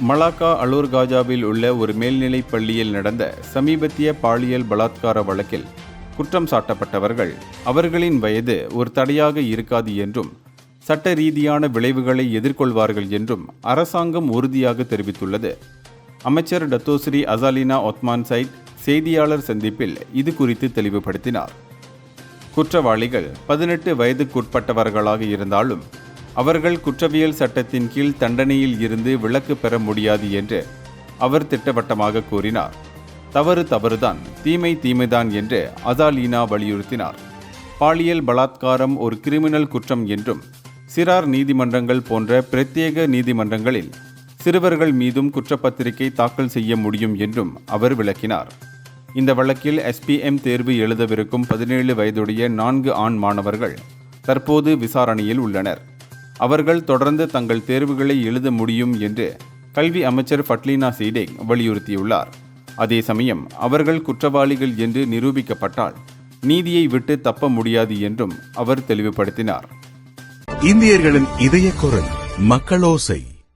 Malacca அலூர்காஜாவில் உள்ள ஒரு மேல்நிலைப் பள்ளியில் நடந்த சமீபத்திய பாலியல் பலாத்கார வழக்கில் குற்றம் சாட்டப்பட்டவர்கள் அவர்களின் வயது ஒரு தடையாக இருக்காது என்றும் சட்ட ரீதியான விளைவுகளை எதிர்கொள்வார்கள் என்றும் அரசாங்கம் உறுதியாக தெரிவித்துள்ளது. அமைச்சர் டத்தோஸ்ரீ அசாலினா ஒத்மான் சைட் செய்தியாளர் சந்திப்பில் இது குறித்து தெளிவுபடுத்தினார். குற்றவாளிகள் 18 வயதுக்குட்பட்டவர்களாக இருந்தாலும் அவர்கள் குற்றவியல் சட்டத்தின் கீழ் தண்டனையில் இருந்து விலக்கு பெற முடியாது என்று அவர் திட்டவட்டமாக கூறினார். தவறு தவறுதான், தீமை தீமைதான் என்று அசாலினா வலியுறுத்தினார். பாலியல் பலாத்காரம் ஒரு கிரிமினல் குற்றம் என்றும் சிறார் நீதிமன்றங்கள் போன்ற பிரத்யேக நீதிமன்றங்களில் சிறுவர்கள் மீதும் குற்றப்பத்திரிகை தாக்கல் செய்ய முடியும் என்றும் அவர் விளக்கினார். இந்த வழக்கில் SPM தேர்வு எழுதவிருக்கும் 17 வயதுடைய 4 ஆண் மாணவர்கள் தற்போது விசாரணையில் உள்ளனர். அவர்கள் தொடர்ந்து தங்கள் தேர்வுகளை எழுத முடியும் என்று கல்வி அமைச்சர் ஃபட்லினா சீடேக் வலியுறுத்தியுள்ளார். அதே சமயம் அவர்கள் குற்றவாளிகள் என்று நிரூபிக்கப்பட்டால் நீதியை விட்டு தப்ப முடியாது என்றும் அவர் தெளிவுபடுத்தினார். இந்தியர்களின் இதய குரல் மக்களோசை.